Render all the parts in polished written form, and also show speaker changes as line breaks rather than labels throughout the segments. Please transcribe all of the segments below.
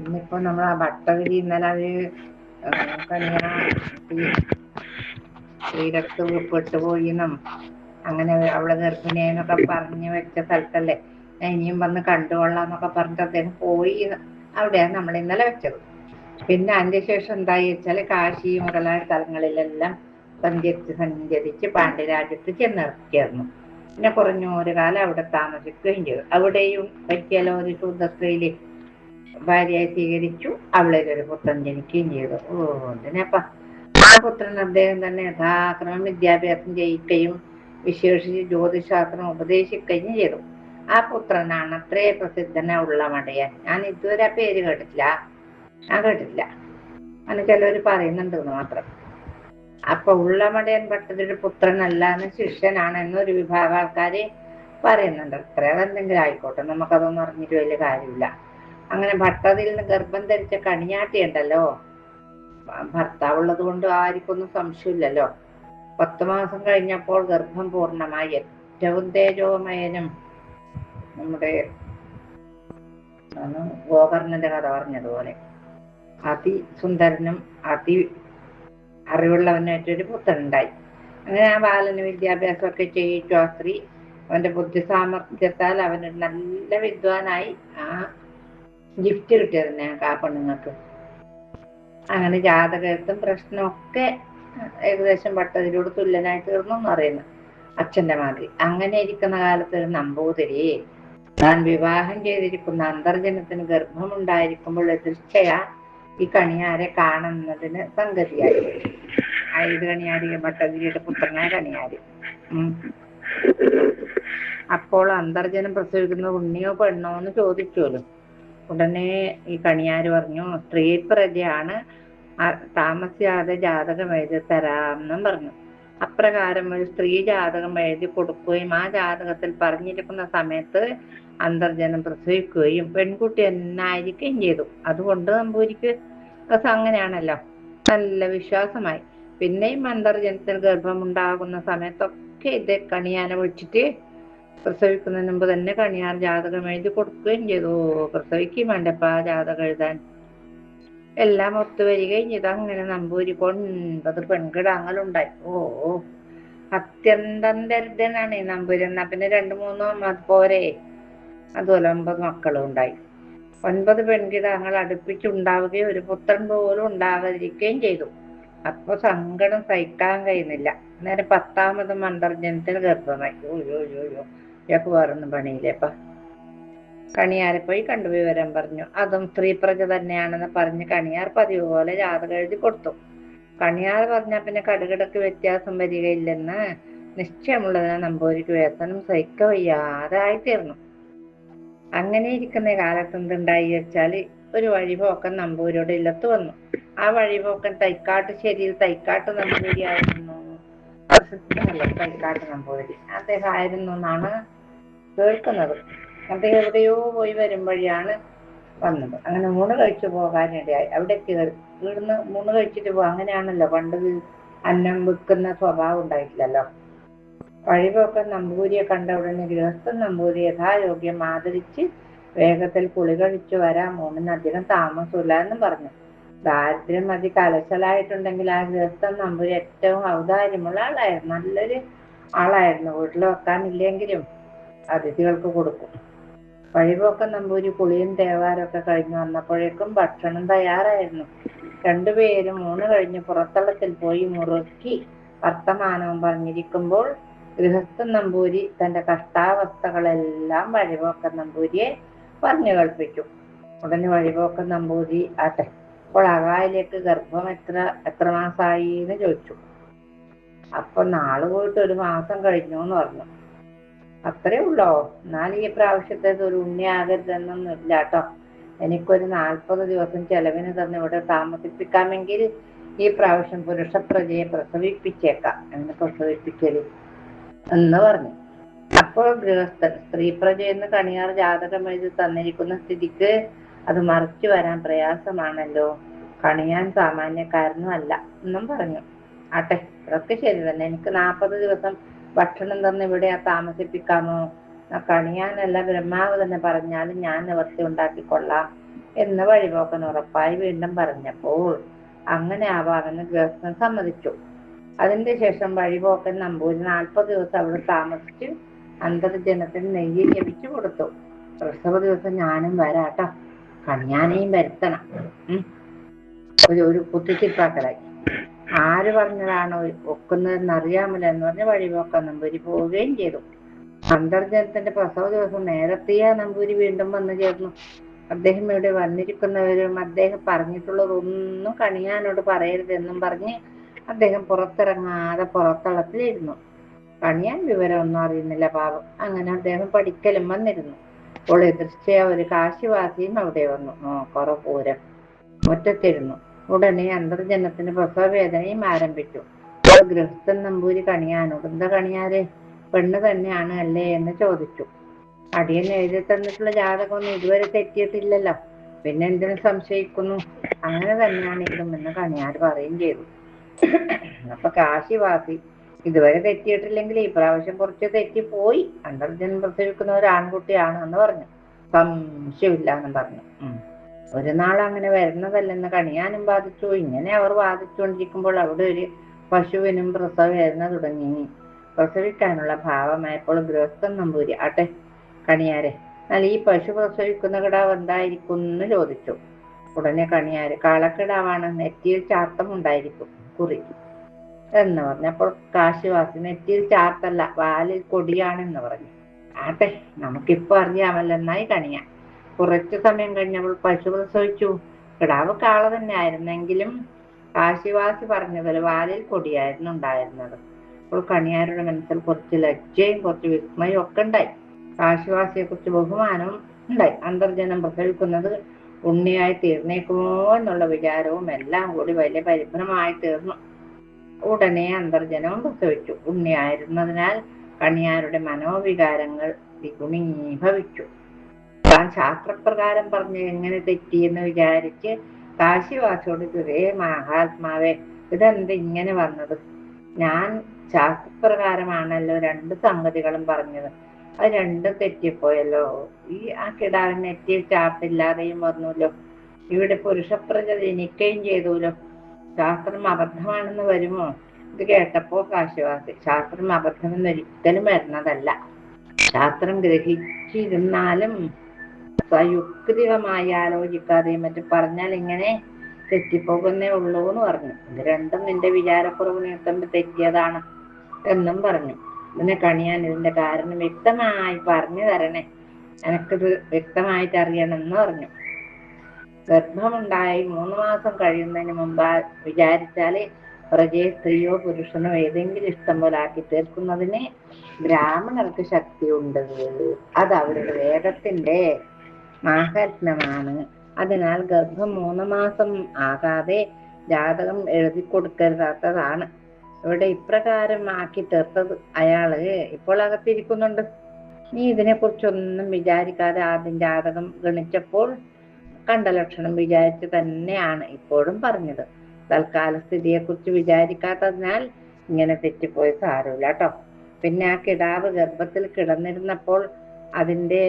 ഇന്നിപ്പോ നമ്മൾ ആ ഭട്ടതിരി ഇന്നലെ അവര് കണിയ സ്ത്രീരക്ത് പെട്ടുപോയിന്നും അങ്ങനെ അവളെ ഗർഭിണിയെന്നൊക്കെ പറഞ്ഞ് വെച്ച സ്ഥലത്തല്ലേ ഇനിയും വന്ന് കണ്ടുകൊള്ളാന്നൊക്കെ പറഞ്ഞിട്ട് അദ്ദേഹം പോയി. അവിടെയാണ് നമ്മൾ ഇന്നലെ വെച്ചത്. പിന്നെ അതിന്റെ ശേഷം എന്തായി വെച്ചാല് കാശി മുതലായ സ്ഥലങ്ങളിലെല്ലാം സഞ്ചരിച്ച് പാണ്ഡ്യരാജ്യത്ത് ചെന്നിറക്കിയായിരുന്നു. പിന്നെ കുറഞ്ഞൊരു കാലം അവിടെ താമസിക്കുകയും ചെയ്തു. അവിടെയും ഒരിക്കലും ഒരു ശുദ്ധ സ്ത്രീയില് ഭാര്യയായി സ്വീകരിച്ചു. അവളിലൊരു പുത്രൻ ജനിക്കുകയും ചെയ്തു. എന്തിനപ്പ ആ പുത്രൻ അദ്ദേഹം തന്നെ യഥാക്രമം വിദ്യാഭ്യാസം ചെയ്യിക്കുകയും വിശേഷിച്ച് ജ്യോതിശാസ്ത്രം ഉപദേശിക്കുകയും ചെയ്തു. ആ പുത്രനാണ് അത്രേ പ്രസിദ്ധനുള്ള മടയൻ. ഞാൻ ഇതുവരെ ആ പേര് കേട്ടിട്ടില്ല. അങ്ങനെ ചിലവർ പറയുന്നുണ്ട് മാത്രം. അപ്പൊ ഉള്ളമടയൻ ഭട്ടതിരിയുടെ പുത്രനല്ല എന്ന് ശിഷ്യനാണ് എന്നൊരു വിഭാഗം ആൾക്കാര് പറയുന്നുണ്ട്. അത്ര അതെന്തെങ്കിലും ആയിക്കോട്ടെ, നമുക്കതൊന്നും അറിഞ്ഞിട്ട് വലിയ കാര്യമില്ല. അങ്ങനെ ഭട്ടതിൽ നിന്ന് ഗർഭം ധരിച്ച കണിയാട്ടി ഉണ്ടല്ലോ, ഭർത്താവുള്ളത് കൊണ്ട് ആർക്കൊന്നും സംശയമില്ലല്ലോ. 10 മാസം കഴിഞ്ഞപ്പോൾ ഗർഭം പൂർണ്ണമായി. ഏറ്റവും തേജോമയനും നമ്മുടെ ഗോകർണന്റെ കഥ പറഞ്ഞതുപോലെ അതിസുന്ദരനും അറിവുള്ളവനായിട്ടൊരു പുത്രനുണ്ടായി. അങ്ങനെ ആ ബാലന് വിദ്യാഭ്യാസമൊക്കെ ചെയ്യിച്ചു. ആ സ്ത്രീ അവന്റെ ബുദ്ധി സാമർഥ്യത്താൽ അവനൊരു നല്ല വിദ്വാനായി. ആ ഗിഫ്റ്റ് കിട്ടിയതന്നെ ആ പെണ്ണുങ്ങൾക്ക്. അങ്ങനെ ജാതകത്തും പ്രശ്നമൊക്കെ ഏകദേശം ഭട്ടതിരിയോട് തുല്യനായി തീർന്നു എന്ന് പറയുന്നു, അച്ഛന്റെ മാതിരി. അങ്ങനെ ഇരിക്കുന്ന കാലത്ത് ഒരു നമ്പൂതിരി താൻ വിവാഹം ചെയ്തിരിക്കുന്ന അന്തർജനത്തിന് ഗർഭമുണ്ടായിരിക്കുമ്പോൾ തീർച്ചയാ ഈ കണിയാരെ കാണുന്നതിന് സംഗതിയായി. ഇത് കണിയാരി ഭട്ടതിരിയുടെ പുത്രനായ കണിയാരി. അപ്പോൾ അന്തർജനം പ്രസവിക്കുന്നത് ഉണ്ണിയോ പെണ്ണോ എന്ന് ചോദിച്ചോലോ. ഉടനെ ഈ കണിയാര് പറഞ്ഞു, സ്ത്രീ പ്രജയാണ്, താമസിയാതെ ജാതകം എഴുതി തരാമെന്നും പറഞ്ഞു. അപ്രകാരം ഒരു സ്ത്രീ ജാതകം എഴുതി കൊടുക്കുകയും ആ ജാതകത്തിൽ പറഞ്ഞിരിക്കുന്ന സമയത്ത് അന്തർജനം പ്രസവിക്കുകയും പെൺകുട്ടി എന്നായിരിക്കുകയും ചെയ്തു. അതുകൊണ്ട് നമ്പൂരിക്ക് അങ്ങനെയാണല്ലോ, നല്ല വിശ്വാസമായി. പിന്നെയും അന്തർജനത്തിന് ഗർഭമുണ്ടാകുന്ന സമയത്തൊക്കെ ഇത് കണിയാനെ വിളിച്ചിട്ട് പ്രസവിക്കുന്നതിന് മുമ്പ് തന്നെ കണിയാർ ജാതകം എഴുതി കൊടുക്കുകയും ചെയ്തു. പ്രസവിക്കുകയും വേണ്ടപ്പ ജാതകം എഴുതാൻ. എല്ലാം ഒത്തുവരികയും ചെയ്തു. അങ്ങനെ നമ്പൂരിക്ക് 9 പെൺകിടാങ്ങളുണ്ടായി. അത്യന്തം ദരിദ്രനാണ് ഈ നമ്പൂരി. എന്നാ പിന്നെ 2-3 പോരെ, അതുപോലെ 9 മക്കളും ഉണ്ടായി. 9 പെൺകിടാങ്ങൾ അടുപ്പിച്ചുണ്ടാവുകയും ഒരു പുത്രൻ പോലും ഉണ്ടാകാതിരിക്കുകയും ചെയ്തു. അപ്പൊ സങ്കടം സഹിക്കാൻ കഴിയുന്നില്ല. നേരെ 10ാമതും അന്തർജനത്തിന് ഗർഭമായി. ഇയാൾക്ക് വേറൊന്നും പണിയില്ലേപ്പ. കണിയാരെ പോയി കണ്ടു വിവരം പറഞ്ഞു. അതും സ്ത്രീ പ്രജ തന്നെയാണെന്ന് പറഞ്ഞ് കണിയാർ പതിവ് പോലെ ജാതകം എഴുതി കൊടുത്തു. കണിയാർ പറഞ്ഞാൽ പിന്നെ കടുകിടക്ക് വ്യത്യാസം വരികയില്ലെന്ന് നിശ്ചയമുള്ളതിന് നമ്പൂരിക്ക് വേതനം സഹിക്ക വയ്യാതെ ആയിത്തീർന്നു. അങ്ങനെ ഇരിക്കുന്ന കാലത്ത് എന്തുണ്ടായി വെച്ചാല് ഒരു വഴിപോക്കൻ നമ്പൂരിയുടെ ഇല്ലത്ത് വന്നു. ആ വഴിപോക്കൻ തൈക്കാട്ടുശ്ശേരിയിൽ തൈക്കാട്ട് നമ്പൂരിയായിരുന്നു. പ്രസിദ്ധമല്ലേ തൈക്കാട്ട് നമ്പൂതിരി? അദ്ദേഹം ആയിരുന്നു എന്നാണ് കേൾക്കുന്നത്. അദ്ദേഹം എവിടെയോ പോയി വരും വഴിയാണ് വന്നത്. അങ്ങനെ മൂണ് കഴിച്ചു പോകാനിടയായി. അവിടേക്ക് ഇവിടുന്ന് മൂണ് കഴിച്ചിട്ട് പോകും, അങ്ങനെയാണല്ലോ. പണ്ട് അന്നം വിൽക്കുന്ന സ്വഭാവം ഉണ്ടായിട്ടില്ലല്ലോ. വഴിപോക്കൻ നമ്പൂരിയെ കണ്ട ഉടനെ ഗൃഹസ്ഥൻ നമ്പൂരി യഥായോഗ്യം ആദരിച്ച് വേഗത്തിൽ കുളി കഴിച്ചു വരാം, മൂന്നിനധികം താമസമില്ല എന്നും പറഞ്ഞു. ദാരിദ്ര്യം മതി കലശലായിട്ടുണ്ടെങ്കിൽ ആ ഗൃഹസ്ഥൻ നമ്പൂരി ഏറ്റവും ഔദാര്യമുള്ള ആളായിരുന്നു. നല്ലൊരു ആളായിരുന്നു. വീട്ടിൽ വെക്കാനില്ലെങ്കിലും അതിഥികൾക്ക് കൊടുക്കും. വഴിപോക്കൻ നമ്പൂരി കുളിയും തേവാരൊക്കെ കഴിഞ്ഞു വന്നപ്പോഴേക്കും ഭക്ഷണം തയ്യാറായിരുന്നു. രണ്ടുപേരും ഊണ് കഴിഞ്ഞ് പുറത്തളത്തിൽ പോയി മുറുക്കി വർത്തമാനവും പറഞ്ഞിരിക്കുമ്പോൾ ഗൃഹസ്ഥൻ നമ്പൂരി തന്റെ കഷ്ടാവസ്ഥകളെല്ലാം വഴിപോക്കൻ നമ്പൂരിയെ പറഞ്ഞു കേൾപ്പിച്ചു. ഉടനെ വഴിപോക്കൻ നമ്പൂരി ആട്ടെ, അപ്പോൾ അകായിലേക്ക് ഗർഭം എത്ര മാസമായി എന്ന് ചോദിച്ചു. അപ്പൊ നാള് പോയിട്ട് 1 മാസം കഴിഞ്ഞു എന്ന് പറഞ്ഞു. അത്രേ ഉള്ളോ? എന്നാൽ ഈ പ്രാവശ്യത്തെ ഒരു ഉണ്ണിയാകരുതെന്നൊന്നും ഇല്ല കേട്ടോ. എനിക്കൊരു 40 ദിവസം ചെലവിന് തന്നെ ഇവിടെ താമസിപ്പിക്കാമെങ്കിൽ ഈ പ്രാവശ്യം പുരുഷ പ്രജയെ പ്രസവിപ്പിച്ചേക്കാം എന്ന് പ്രസവിപ്പിക്കല് എന്ന് പറഞ്ഞു. അപ്പോൾ ഗൃഹസ്ഥൻ സ്ത്രീ പ്രജയെന്ന് കണിയാർ ജാതകം എഴുതി തന്നിരിക്കുന്ന സ്ഥിതിക്ക് അത് മറിച്ചു വരാൻ പ്രയാസമാണല്ലോ, കണിയാൻ സാമാന്യക്കാരനും അല്ല എന്നും പറഞ്ഞു. ആട്ടെ, അതൊക്കെ ശരി തന്നെ. എനിക്ക് 40 ദിവസം ഭക്ഷണം തന്ന് ഇവിടെ താമസിപ്പിക്കാമോ? കണിയാനല്ല ബ്രഹ്മാവ് തന്നെ പറഞ്ഞാലും ഞാൻ നിവർത്തി ഉണ്ടാക്കിക്കൊള്ളാം എന്ന് വഴിപോക്കൻ ഉറപ്പായി വീണ്ടും പറഞ്ഞപ്പോൾ അങ്ങനെ ആവാമെന്ന് ഗൃഹസ്ഥൻ സമ്മതിച്ചു. അതിന്റെ ശേഷം വഴിപോക്കൻ നമ്പൂരി 40 ദിവസം അവിടെ താമസിച്ച് അന്തർജനത്തിന് നെയ്യ് ജപിച്ചു കൊടുത്തു. പ്രസവ ദിവസം ഞാനും വരാട്ടോ, കണ്യാനെയും വരുത്തണം. ഒരു കുത്തിച്ചിപ്പാക്കലായി. ആര് പറഞ്ഞതാണോ ഒക്കുന്നതെന്ന് അറിയാമല്ലോ എന്ന് പറഞ്ഞ് വഴിപോക്കൻ നമ്പൂരി പോവുകയും ചെയ്തു. അന്തർജനത്തിന്റെ പ്രസവ ദിവസം നേരത്തെയാ നമ്പൂരി വീണ്ടും വന്നു ചേർന്നു. അദ്ദേഹം ഇവിടെ വന്നിരിക്കുന്നവരും അദ്ദേഹം പറഞ്ഞിട്ടുള്ളതൊന്നും കണിയാനോട് പറയരുതെന്നും പറഞ്ഞ് അദ്ദേഹം പുറത്തിറങ്ങാതെ പുറത്തളത്തിലിരുന്നു. കണിയാൻ വിവരമൊന്നും അറിയുന്നില്ല പാവം. അങ്ങനെ അദ്ദേഹം പഠിക്കലും വന്നിരുന്നു. അപ്പോൾ എതിർച്ചയ ഒരു കാശിവാസിയും അവിടെ വന്നു. കുറപൂരം മുറ്റത്തിരുന്നു. ഉടനെ അന്തർജനത്തിന് പ്രസവവേദനയും ആരംഭിച്ചു. ഗൃഹസ്ഥൻ നമ്പൂരി കണിയാനോട്, എന്താ കണിയാരെ, പെണ്ണ് തന്നെയാണ് അല്ലേ എന്ന് ചോദിച്ചു. അടിയൻ എഴുതി തന്നിട്ടുള്ള ജാതകമൊന്നും ഇതുവരെ തെറ്റിയിട്ടില്ലല്ലോ, പിന്നെ എന്തിനു സംശയിക്കുന്നു, അങ്ങനെ തന്നെയാണ് ഇതും എന്ന് കണിയാർ പറയുകയും ചെയ്തു. അപ്പൊ കാശിവാസി, ഇതുവരെ തെറ്റിയിട്ടില്ലെങ്കിൽ ഈ പ്രാവശ്യം കുറച്ച് തെറ്റിപ്പോയി, അന്തർജനം പ്രസവിക്കുന്ന ഒരു ആൺകുട്ടിയാണ് എന്ന് പറഞ്ഞു. സംശയമില്ല എന്നും പറഞ്ഞു. ഒരു നാൾ അങ്ങനെ വരുന്നതല്ലെന്ന് കണിയാനും വാദിച്ചു. ഇങ്ങനെ അവർ വാദിച്ചുകൊണ്ടിരിക്കുമ്പോൾ അവിടെ ഒരു പശുവിനും പ്രസവ വേദന തുടങ്ങി. പ്രസവിക്കാനുള്ള ഭാവമായപ്പോൾ ഗൃഹസ്ഥൻ നമ്പൂരി, ആട്ടെ കണിയാരെ, എന്നാൽ ഈ പശു പ്രസവിക്കുന്ന കിടാവ് എന്തായിരിക്കും എന്ന് ചോദിച്ചു. ഉടനെ കണിയാര്, കാളക്കിടാവാണ്, നെറ്റിയിൽ ചാർത്തം ഉണ്ടായിരിക്കും, കുറി എന്ന് പറഞ്ഞപ്പോൾ കാശിവാസി, നെറ്റിയിൽ ചാർത്തല്ല, വാലിൽ കൊടിയാണെന്ന് പറഞ്ഞു. ആട്ടെ, നമുക്കിപ്പോ അറിയാമല്ലോ എന്നായി കണിയാൻ. കുറച്ചു സമയം കഴിഞ്ഞപ്പോൾ പശു പ്രസവിച്ചു. കിടാവ് കാള തന്നെ ആയിരുന്നെങ്കിലും കാശിവാസി പറഞ്ഞതിൽ വാലിൽ കൊടിയായിരുന്നു ഉണ്ടായിരുന്നത്. അപ്പോൾ കണിയാരുടെ മനസ്സിൽ കുറച്ച് ലജ്ജയും കുറച്ച് വിസ്മയും ഒക്കെ ഉണ്ടായി. കാശിവാസിയെ കുറിച്ച് ബഹുമാനവും ഉണ്ടായി. അന്തർജനം പ്രസവിക്കുന്നത് ഉണ്ണിയായി തീർന്നേക്കുമോ എന്നുള്ള വിചാരവും എല്ലാം കൂടി വലിയ പരിഭ്രമമായി തീർന്നു. ഉടനെ അന്തർജനവും പ്രസവിച്ചു. ഉണ്ണിയായിരുന്നതിനാൽ കണിയാരുടെ മനോവികാരങ്ങൾ ദ്വിഗുണീഭവിച്ചു. താൻ ശാസ്ത്രപ്രകാരം പറഞ്ഞ് എങ്ങനെ തെറ്റിയെന്ന് വിചാരിച്ച് കാശിവാസിയോട്, ഇതേ മഹാത്മാവേ, ഇതെന്ത് ഇങ്ങനെ വന്നത്, ഞാൻ ശാസ്ത്രപ്രകാരമാണല്ലോ 2 സംഗതികളും പറഞ്ഞത്, അത് രണ്ടും തെറ്റിപ്പോയല്ലോ. ആ കിടാവിന് നെറ്റിയിൽ ചാർത്തില്ലാതെയും വന്നല്ലോ, ഇവിടെ പുരുഷപ്രജ ജനിക്കുകയും ചെയ്തല്ലോ, ശാസ്ത്രം അബദ്ധമാണെന്ന് വരുമോ? ഇത് കേട്ടപ്പോ കാശിവാസി, ശാസ്ത്രം അബദ്ധമെന്ന് ഒരിക്കലും വരുന്നതല്ല, ശാസ്ത്രം ഗ്രഹിച്ചിരുന്നാലും സയുക്തികമായി ആലോചിക്കാതെയും മറ്റും പറഞ്ഞാൽ ഇങ്ങനെ തെറ്റിപ്പോകുന്നേ ഉള്ളൂ എന്ന് പറഞ്ഞു. ഇത് രണ്ടും നിന്റെ വിചാരക്കുറവ് നീട്ടുമ്പോൾ തെറ്റിയതാണ് എന്നും പറഞ്ഞു. ഇതിനെ കണിയാൻ ഇതിന്റെ കാരണം വ്യക്തമായി പറഞ്ഞു തരണേ, എനിക്കിത് വ്യക്തമായിട്ട് അറിയണമെന്ന് പറഞ്ഞു. ഗർഭമുണ്ടായി 3 മാസം കഴിയുന്നതിന് മുമ്പ് വിചാരിച്ചാല് പ്രജയെ സ്ത്രീയോ പുരുഷനോ ഏതെങ്കിലും ഇഷ്ടം പോലെ ആക്കി തീർക്കുന്നതിന് ബ്രാഹ്മണർക്ക് ശക്തിയുണ്ട്. അത് അവരുടെ വേദത്തിന്റെ മാഹാത്മ്യമാണ്. അതിനാൽ ഗർഭം 3 മാസം ആകാതെ ജാതകം എഴുതി കൊടുക്കരുതാത്തതാണ്. ഇവിടെ ഇപ്രകാരം ആക്കി തീർത്തത് അയാള് ഇപ്പോൾ അകത്തിരിക്കുന്നുണ്ട്. നീ ഇതിനെക്കുറിച്ചൊന്നും വിചാരിക്കാതെ ആദ്യം ജാതകം ഗണിച്ചപ്പോൾ കണ്ട ലക്ഷണം വിചാരിച്ച് തന്നെയാണ് ഇപ്പോഴും പറഞ്ഞത്. തൽക്കാല സ്ഥിതിയെക്കുറിച്ച് വിചാരിക്കാത്തതിനാൽ ഇങ്ങനെ തെറ്റിപ്പോയി സാരമില്ല കേട്ടോ. പിന്നെ ആ കിടാവ് ഗർഭത്തിൽ കിടന്നിരുന്നപ്പോൾ അതിൻ്റെ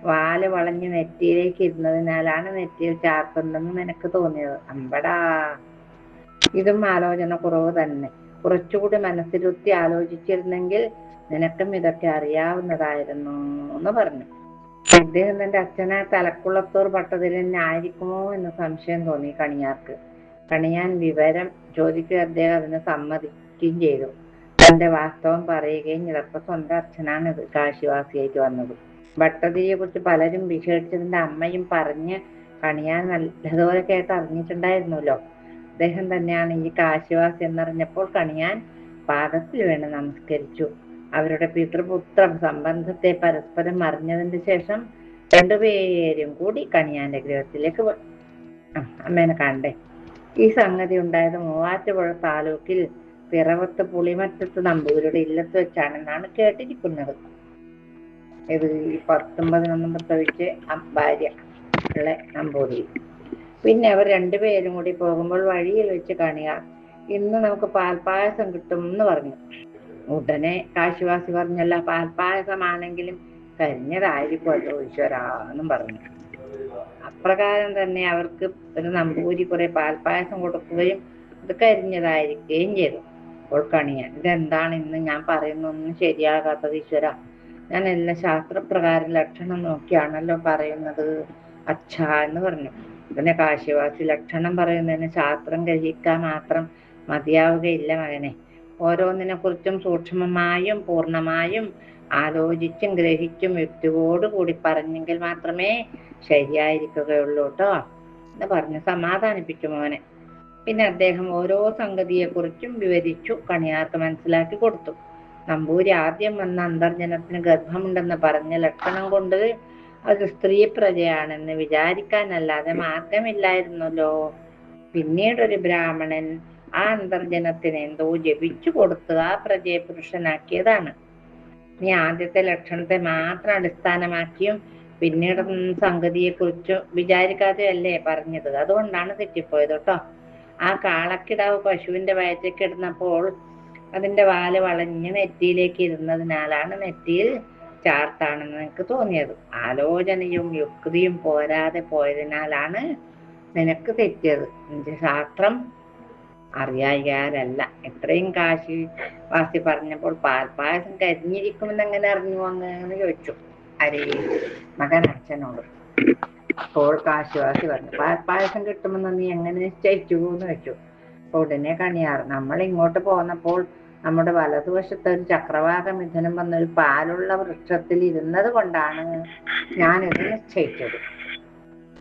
വാല് വളഞ്ഞ് നെറ്റിയിലേക്ക് ഇരുന്നതിനാലാണ് നെറ്റിയിൽ ചാർത്തുണ്ടെന്ന് നിനക്ക് തോന്നിയത്. അമ്പടാ, ഇതും ആലോചന കുറവ് തന്നെ. കുറച്ചുകൂടി മനസ്സിരുത്തി ആലോചിച്ചിരുന്നെങ്കിൽ നിനക്കും ഇതൊക്കെ അറിയാവുന്നതായിരുന്നു എന്ന് പറഞ്ഞു. ഇദ്ദേഹം തന്റെ അച്ഛനെ തലക്കുളത്തൂർ ഭട്ടതിരൻ ആയിരിക്കുമോ എന്ന് സംശയം തോന്നി കണിയാർക്ക്. കണിയാൻ വിവരം ചോദിക്കുക അദ്ദേഹം അതിന് സമ്മതിക്കുകയും ചെയ്തു. തന്റെ വാസ്തവം പറയുകയും ചിലപ്പോ സ്വന്തം അച്ഛനാണിത് കാശിവാസിയായിട്ട് വന്നത്. ഭട്ടതിരിയെ കുറിച്ച് പലരും വിശേഷിച്ചതിന്റെ അമ്മയും പറഞ്ഞ് കണിയാൻ നല്ലതുപോലെ കേട്ട് അറിഞ്ഞിട്ടുണ്ടായിരുന്നല്ലോ. അദ്ദേഹം തന്നെയാണ് ഈ കാശിവാസി എന്നറിഞ്ഞപ്പോൾ കണിയാൻ പാദത്തിൽ വീണ് നമസ്കരിച്ചു. അവരുടെ പിതൃപുത്ര സംബന്ധത്തെ പരസ്പരം അറിഞ്ഞതിന് ശേഷം 2 പേരും കൂടി കണിയാന്റെ ഗൃഹത്തിലേക്ക് അമ്മേനെ കണ്ടേ. ഈ സംഗതി ഉണ്ടായത് മൂവാറ്റുപുഴ താലൂക്കിൽ പിറവത്ത് പുളിമറ്റത്ത് നമ്പൂതിരിയുടെ ഇല്ലത്ത് വെച്ചാണെന്നാണ് കേട്ടിരിക്കുന്നത്. ഇത് 19 പ്രസവിച്ച് ഭാര്യ ഉള്ള നമ്പൂതിരി. പിന്നെ അവർ 2 പേരും കൂടി പോകുമ്പോൾ വഴിയിൽ വെച്ച് കണിയാർ, ഇന്ന് നമുക്ക് പാൽപ്പായസം കിട്ടും എന്ന് പറഞ്ഞു. ഉടനെ കാശിവാസി പറഞ്ഞല്ല, പാൽപ്പായസമാണെങ്കിലും കരിഞ്ഞതായിരിക്കുമല്ലോ ഈശ്വരാന്നും പറഞ്ഞു. അപ്രകാരം തന്നെ അവർക്ക് ഒരു നമ്പൂരി കുറെ പാൽപ്പായസം കൊടുക്കുകയും അത് കരിഞ്ഞതായിരിക്കുകയും ചെയ്തു. അപ്പോൾ കണിയാൻ, ഇതെന്താണ് ഇന്ന് ഞാൻ പറയുന്നൊന്നും ശരിയാകാത്തത് ഈശ്വര, ഞാൻ എല്ലാം ശാസ്ത്രപ്രകാരം ലക്ഷണം നോക്കിയാണല്ലോ പറയുന്നത് അച്ഛാ എന്ന് പറഞ്ഞു. പിന്നെ കാശിവാസി, ലക്ഷണം പറയുന്നതിന് ശാസ്ത്രം ഗ്രഹിക്കാൻ മാത്രം മതിയാവുകയില്ല മകനെ. ഓരോന്നിനെ കുറിച്ചും സൂക്ഷ്മമായും പൂർണ്ണമായും ആലോചിച്ചും ഗ്രഹിച്ചും യുക്തിയോടുകൂടി പറഞ്ഞെങ്കിൽ മാത്രമേ ശരിയായിരിക്കുകയുള്ളൂ കേട്ടോ എന്ന് പറഞ്ഞ് സമാധാനിപ്പിച്ചു മോനെ. പിന്നെ അദ്ദേഹം ഓരോ സംഗതിയെക്കുറിച്ചും വിവരിച്ചു കണിയാർക്ക് മനസ്സിലാക്കി കൊടുത്തു. നമ്പൂരി ആദ്യം വന്ന അന്തർജനത്തിന് ഗർഭമുണ്ടെന്ന് പറഞ്ഞ ലക്ഷണം കൊണ്ട് അത് സ്ത്രീ പ്രജയാണെന്ന് വിചാരിക്കാനല്ലാതെ മാർഗമില്ലായിരുന്നല്ലോ. പിന്നീടൊരു ബ്രാഹ്മണൻ ആ അന്തർജനത്തിന് എന്തോ ജപിച്ചു കൊടുത്ത് ആ പ്രജയെ പുരുഷനാക്കിയതാണ്. നീ ആദ്യത്തെ ലക്ഷണത്തെ മാത്രം അടിസ്ഥാനമാക്കിയും പിന്നീട് സംഗതിയെ കുറിച്ച് വിചാരിക്കാതെയല്ലേ പറഞ്ഞത്, അതുകൊണ്ടാണ് തെറ്റിപ്പോയത് കേട്ടോ. ആ കാളക്കിടാവ് പശുവിന്റെ വയറ്റേക്ക് ഇടുന്നപ്പോൾ അതിന്റെ വാല് വളഞ്ഞ് നെറ്റിയിലേക്ക് ഇരുന്നതിനാലാണ് നെറ്റിയിൽ ചാർത്താണെന്ന് നിനക്ക് തോന്നിയത്. ആലോചനയും യുക്തിയും പോരാതെ പോയതിനാലാണ് നിനക്ക് തെറ്റിയത്. നിന്റെ ശാസ്ത്രം അറിയായാലല്ല. എത്രയും കാശി വാസി പറഞ്ഞപ്പോൾ പാൽപ്പായസം കരിഞ്ഞിരിക്കുമെന്ന് എങ്ങനെ അറിഞ്ഞു എന്ന് ചോദിച്ചു അരേ മകൻ അച്ഛനോട്. അപ്പോൾ കാശിവാസി പറഞ്ഞു, പാൽപ്പായസം കിട്ടുമെന്ന് നീ എങ്ങനെ നിശ്ചയിച്ചു എന്ന് വെച്ചു. ഉടനെ കണിയാർ, നമ്മൾ ഇങ്ങോട്ട് പോന്നപ്പോൾ നമ്മുടെ വലതുവശത്ത് ഒരു ചക്രവാക മിഥുനം വന്നൊരു പാലുള്ള വൃക്ഷത്തിൽ ഇരുന്നത് കൊണ്ടാണ് ഞാനിത് നിശ്ചയിച്ചത്.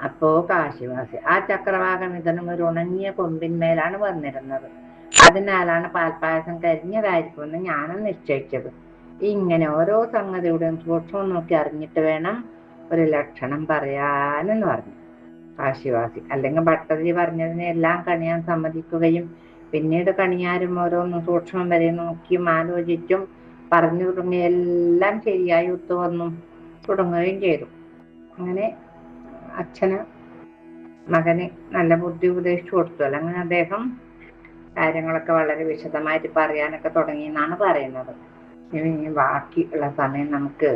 അപ്പോ കാശിവാസി, ആ ചക്രവാക മിഥുനം ഒരു ഉണങ്ങിയ കൊമ്പിന്മേലാണ് വന്നിരുന്നത്, അതിനാലാണ് പാൽപ്പായസം കരിഞ്ഞതായിരിക്കുമെന്ന് ഞാനും നിശ്ചയിച്ചത്. ഇങ്ങനെ ഓരോ സംഗതിയുടെയും സൂക്ഷ്മം നോക്കി അറിഞ്ഞിട്ട് വേണം ഒരു ലക്ഷണം പറയാനെന്ന് പറഞ്ഞു കാശിവാസി. അല്ലെങ്കിൽ ഭട്ടതിരി പറഞ്ഞതിനെ എല്ലാം കണിയാൻ സമ്മതിക്കുകയും പിന്നീട് കണിയാരും ഓരോന്നും സൂക്ഷ്മം വരെ നോക്കിയും ആലോചിച്ചും പറഞ്ഞു തുടങ്ങിയെല്ലാം ശരിയായി ഒത്തുവന്നു തുടങ്ങുകയും ചെയ്തു. അങ്ങനെ അച്ഛന് മകന് നല്ല ബുദ്ധി ഉപദേശിച്ചു കൊടുത്തു. അങ്ങനെ അദ്ദേഹം കാര്യങ്ങളൊക്കെ വളരെ വിശദമായിട്ട് പറയാനൊക്കെ തുടങ്ങി എന്നാണ് പറയുന്നത്. ഇനി ബാക്കിയുള്ള സമയം നമുക്ക്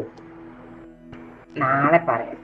നാളെ പറയാം.